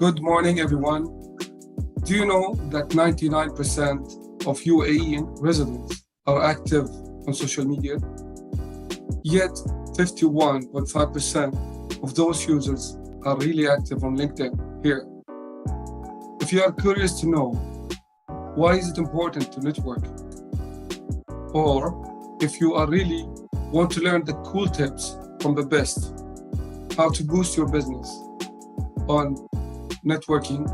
Good morning, everyone. Do you know that 99% of UAE residents are active on social media? Yet 51.5% of those users are really active on LinkedIn here. If you are curious to know why is it important to network, or if you are really want to learn the cool tips from the best, how to boost your business on networking,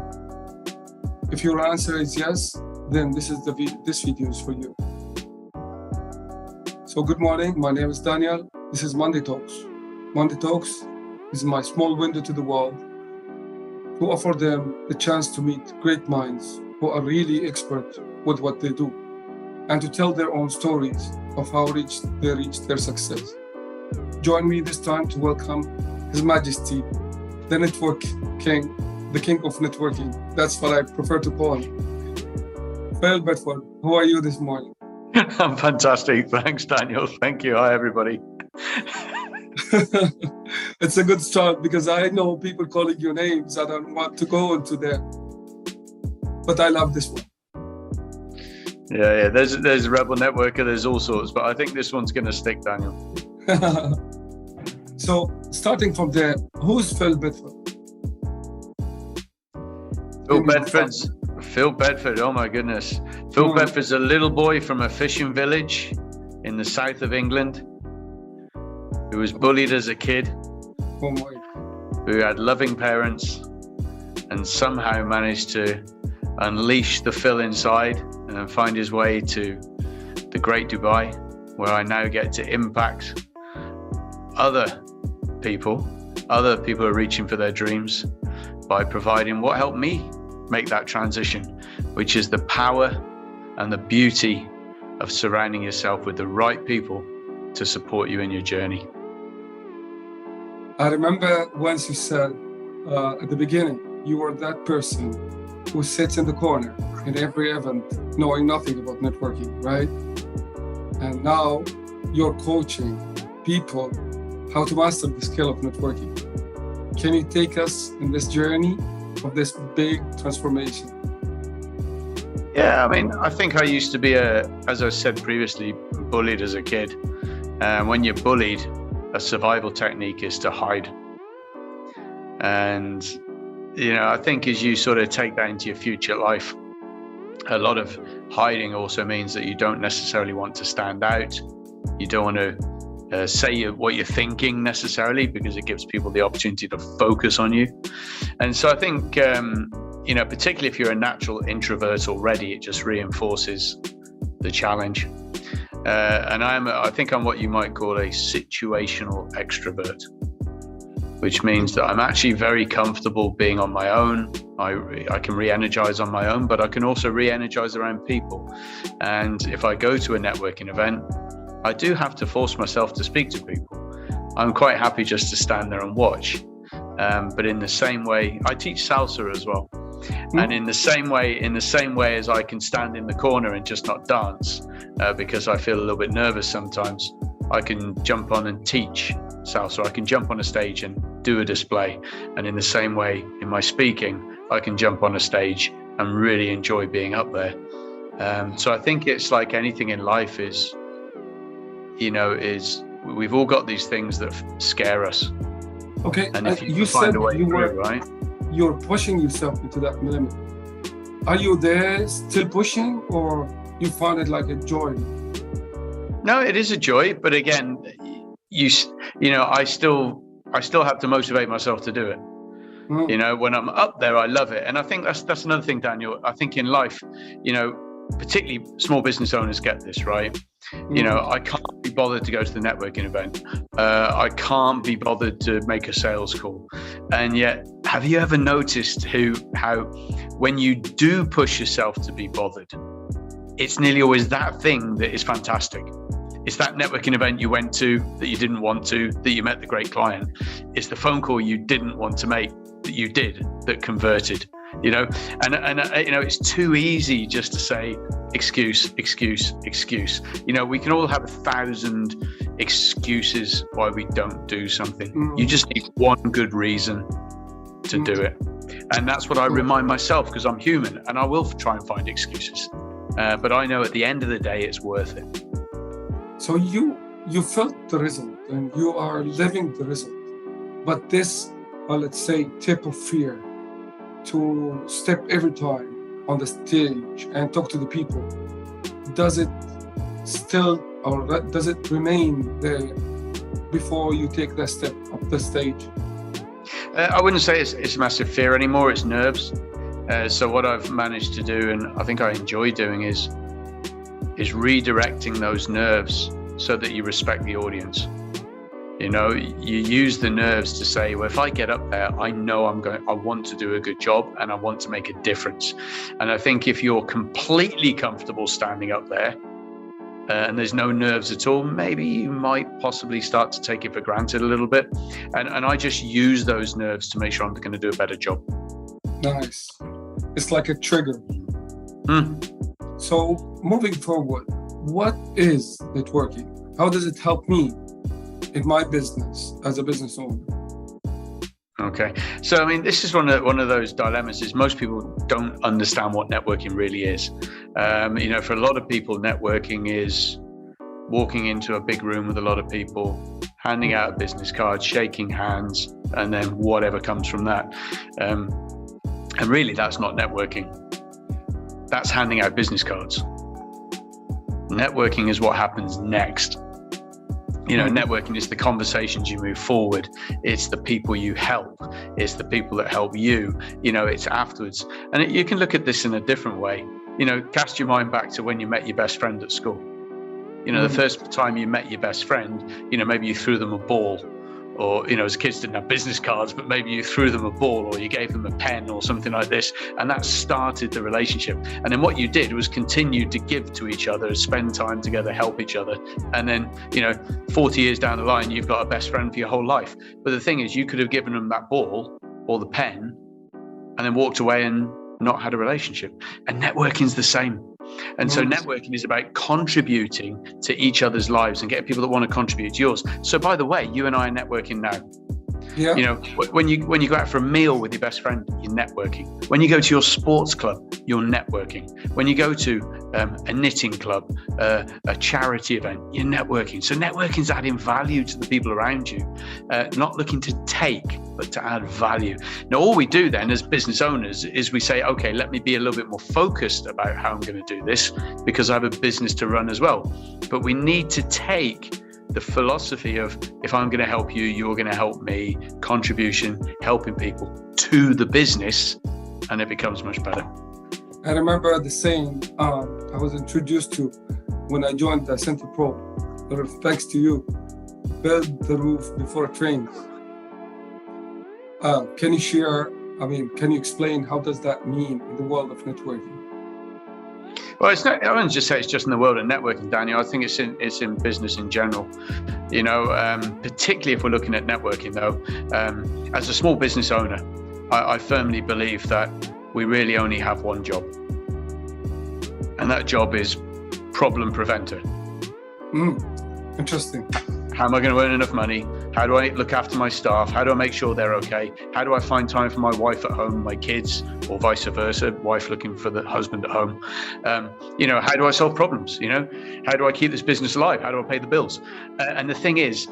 if your answer is yes, then this video is for you. So good morning, my name is Danial. This is Monday Talks. Monday Talks is my small window to the world to offer them the chance to meet great minds who are really expert with what they do and to tell their own stories of how they reached their success. Join me this time to welcome His Majesty, the Network King, the King of Networking. That's what I prefer to call him. Phil Bedford, how are you this morning? I'm fantastic. Thanks, Daniel. Thank you. Hi, everybody. It's a good start because I know people calling you names. I don't want to go into there, but I love this one. Yeah. There's a Rebel Networker. There's all sorts, but I think this one's going to stick, Daniel. So starting from there, who's Phil Bedford? Phil Bedford. Oh my goodness. Phil Bedford's a little boy from a fishing village in the south of England who was bullied as a kid, who had loving parents, and somehow managed to unleash the Phil inside and find his way to the great Dubai, where I now get to impact other people who are reaching for their dreams by providing what helped me make that transition, which is the power and the beauty of surrounding yourself with the right people to support you in your journey. I remember once you said at the beginning, you were that person who sits in the corner in every event knowing nothing about networking, right? And now you're coaching people how to master the skill of networking. Can you take us in this journey of this big transformation? Yeah, I mean, I think I used to be as I said previously, bullied as a kid. When you're bullied, a survival technique is to hide. And, I think as you sort of take that into your future life, a lot of hiding also means that you don't necessarily want to stand out. You don't want to say what you're thinking necessarily, because it gives people the opportunity to focus on you. And so I think, particularly if you're a natural introvert already, it just reinforces the challenge. And I think I'm what you might call a situational extrovert, which means that I'm actually very comfortable being on my own. I can re-energize on my own, but I can also re-energize around people. And if I go to a networking event, I do have to force myself to speak to people. I'm quite happy just to stand there and watch. But in the same way, I teach salsa as well. And in the same way as I can stand in the corner and just not dance because I feel a little bit nervous sometimes, I can jump on and teach salsa. I can jump on a stage and do a display. And in the same way, in my speaking, I can jump on a stage and really enjoy being up there. So I think it's like anything in life is we've all got these things that scare us. Okay, and if you said right? You're pushing yourself into that limit. Are you there still pushing, or you find it like a joy? No, it is a joy, but again, I still have to motivate myself to do it. When I'm up there, I love it, and I think that's another thing, Daniel. I think in life, particularly small business owners get this, right? I can't be bothered to go to the networking event. I can't be bothered to make a sales call. And yet, have you ever noticed how when you do push yourself to be bothered, it's nearly always that thing that is fantastic. It's that networking event you went to that you didn't want to, that you met the great client. It's the phone call you didn't want to make that you did, that converted. It's too easy just to say excuse. We can all have 1,000 excuses why we don't do something. You just need one good reason to do it. And that's what I remind myself, because I'm human and I will try and find excuses. But I know at the end of the day, it's worth it. So you felt the result and you are living the result. But this, let's say, tip of fear to step every time on the stage and talk to the people, does it still, or does it remain there before you take that step up the stage? I wouldn't say it's massive fear anymore, it's nerves. So what I've managed to do, and I think I enjoy doing, is redirecting those nerves so that you respect the audience. You know, you use the nerves to say, well, if I get up there, I know I want to do a good job and I want to make a difference. And I think if you're completely comfortable standing up there and there's no nerves at all, maybe you might possibly start to take it for granted a little bit. And I just use those nerves to make sure I'm going to do a better job. Nice. It's like a trigger. So moving forward, what is networking? How does it help me in my business as a business owner? Okay. So, I mean, this is one of those dilemmas is most people don't understand what networking really is. You know, for a lot of people, networking is walking into a big room with a lot of people, handing out a business card, shaking hands, and then whatever comes from that. And really, that's not networking. That's handing out business cards. Networking is what happens next. You know, networking is the conversations you move forward. It's the people you help. It's the people that help you. You know, it's afterwards. And you can look at this in a different way. You know, cast your mind back to when you met your best friend at school. You know, the first time you met your best friend, you know, maybe you threw them a ball. Or, you know, as kids didn't have business cards, but maybe you threw them a ball or you gave them a pen or something like this. And that started the relationship. And then what you did was continue to give to each other, spend time together, help each other. And then, you know, 40 years down the line, you've got a best friend for your whole life. But the thing is, you could have given them that ball or the pen and then walked away and not had a relationship. And networking's the same. And so networking is about contributing to each other's lives and getting people that want to contribute to yours. So by the way, you and I are networking now. Yeah. You know, when you go out for a meal with your best friend, you're networking. When you go to your sports club, you're networking. When you go to a knitting club, a charity event, you're networking. So networking is adding value to the people around you, not looking to take, but to add value. Now, all we do then as business owners is we say, okay, let me be a little bit more focused about how I'm going to do this because I have a business to run as well. But we need to take the philosophy of if I'm going to help you, you're going to help me, contribution, helping people to the business, and it becomes much better. I remember the saying I was introduced to when I joined the Center Pro, thanks to you, build the roof before it rains. Can you share, can you explain how does that mean in the world of networking? Well, it's not. I wouldn't just say it's just in the world of networking, Daniel. I think it's in business in general. You know, particularly if we're looking at networking, though. As a small business owner, I firmly believe that we really only have one job, and that job is problem preventer. Interesting. How am I going to earn enough money? How do I look after my staff? How do I make sure they're okay? How do I find time for my wife at home, my kids, or vice versa, wife looking for the husband at home? You know, how do I solve problems? You know, how do I keep this business alive? How do I pay the bills? And the thing is,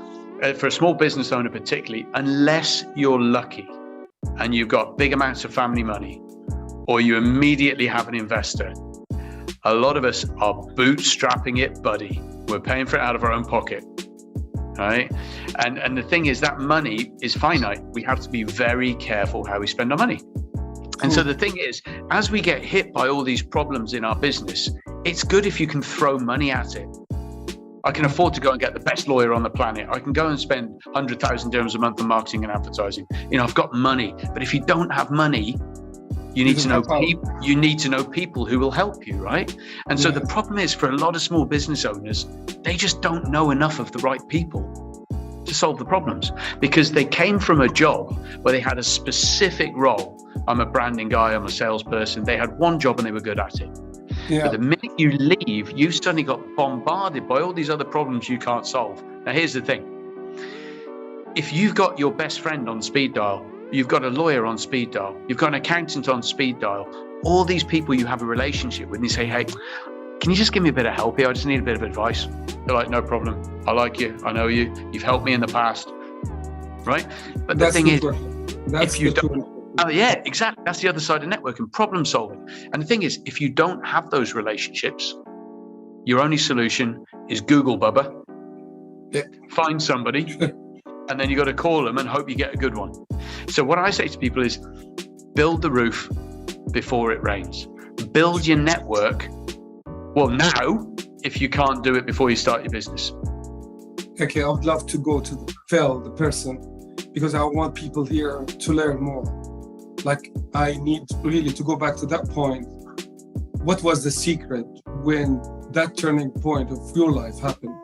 for a small business owner particularly, unless you're lucky and you've got big amounts of family money, or you immediately have an investor, a lot of us are bootstrapping it, buddy. We're paying for it out of our own pocket. Right. And the thing is that money is finite. We have to be very careful how we spend our money. And so the thing is, as we get hit by all these problems in our business, it's good if you can throw money at it. I can afford to go and get the best lawyer on the planet. I can go and spend 100,000 dirhams a month on marketing and advertising. You know, I've got money. But if you don't have money, you need to know people. You need to know people who will help you, right? And so the problem is for a lot of small business owners, they just don't know enough of the right people to solve the problems because they came from a job where they had a specific role. I'm a branding guy, I'm a salesperson. They had one job and they were good at it. Yeah. But the minute you leave, you've suddenly got bombarded by all these other problems you can't solve. Now, here's the thing. If you've got your best friend on speed dial You've got a lawyer on speed dial. You've got an accountant on speed dial. All these people you have a relationship with, and you say, hey, can you just give me a bit of help here? I just need a bit of advice. They're like, no problem. I like you. I know you. You've helped me in the past. Right? But the thing is, if you don't, oh yeah, exactly. That's the other side of networking, problem solving. And the thing is, if you don't have those relationships, your only solution is Google, Bubba. Yeah. Find somebody, and then you got to call them and hope you get a good one. So what I say to people is, build the roof before it rains. Build your network. Well, now, if you can't do it before you start your business. Okay, I would love to go to Phil, the person, because I want people here to learn more. Like, I need really to go back to that point. What was the secret when that turning point of your life happened?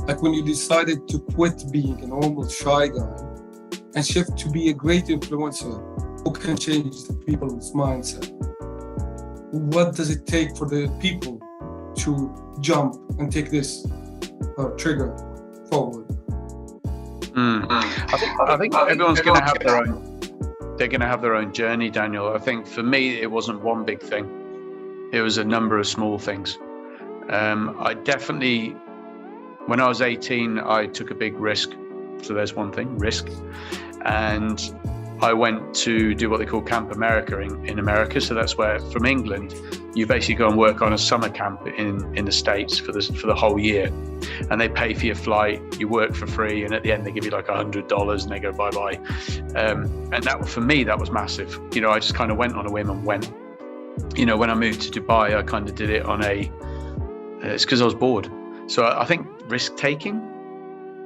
Like when you decided to quit being an almost shy guy and shift to be a great influencer who can change the people's mindset. What does it take for the people to jump and take this trigger forward? I think everyone's going to have their own. They're going to have their own journey, Daniel. I think for me, it wasn't one big thing. It was a number of small things. I definitely, when I was 18, I took a big risk. So there's one thing, risk. And I went to do what they call Camp America in America. So that's where, from England, you basically go and work on a summer camp in the States for the whole year. And they pay for your flight, you work for free, and at the end they give you like $100 and they go bye-bye. And that, for me, that was massive. You know, I just kind of went on a whim and went. You know, when I moved to Dubai, I kind of did it on it's because I was bored. So I think risk-taking,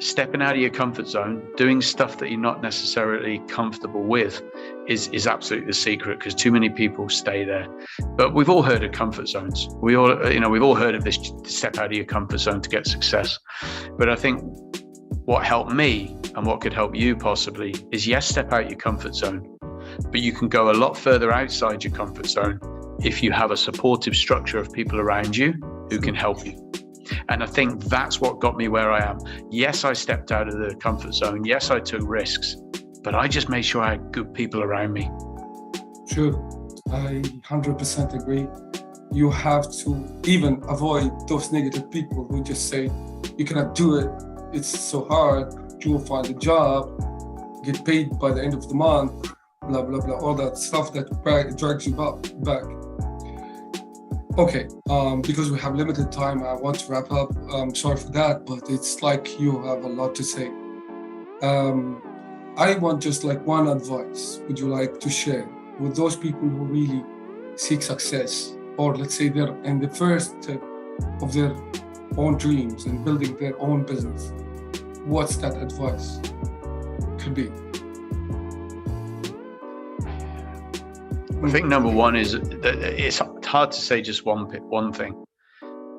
stepping out of your comfort zone, doing stuff that you're not necessarily comfortable with is absolutely the secret, because too many people stay there. But we've all heard of comfort zones. We've all heard of this, step out of your comfort zone to get success. But I think what helped me and what could help you possibly is, yes, step out your comfort zone, but you can go a lot further outside your comfort zone if you have a supportive structure of people around you who can help you. And I think that's what got me where I am. Yes, I stepped out of the comfort zone. Yes, I took risks, but I just made sure I had good people around me. Sure, I 100% agree. You have to even avoid those negative people who just say, you cannot do it, it's so hard, you will find a job, get paid by the end of the month, blah, blah, blah, all that stuff that drags you back. Okay, because we have limited time, I want to wrap up. Sorry for that, but it's like you have a lot to say. I want just like one advice. Would you like to share with those people who really seek success, or let's say they're in the first step of their own dreams and building their own business? What's that advice could be? I think number one is that it's hard to say just one thing.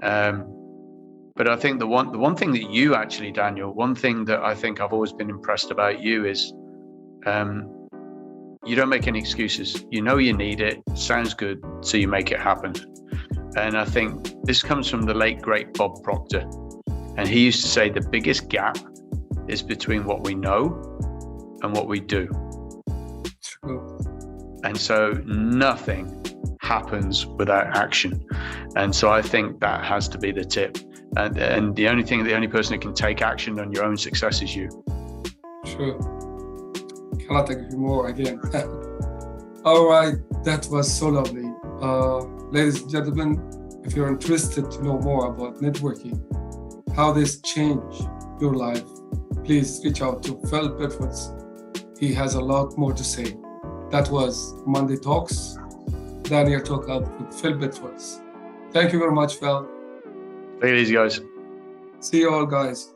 But I think the one thing that you actually, Daniel, one thing that I think I've always been impressed about you is you don't make any excuses. You know you need it, sounds good, so you make it happen. And I think this comes from the late, great Bob Proctor. And he used to say the biggest gap is between what we know and what we do. True. And so nothing happens without action. And so I think that has to be the tip. And the only person who can take action on your own success is you. Sure. Cannot agree more again. All right, that was so lovely. Ladies and gentlemen, if you're interested to know more about networking, how this changed your life, please reach out to Phil Bedford. He has a lot more to say. That was Monday Talks, Danial Tokath with Phil Bedford. Thank you very much, Phil. Take it easy, guys. See you all, guys.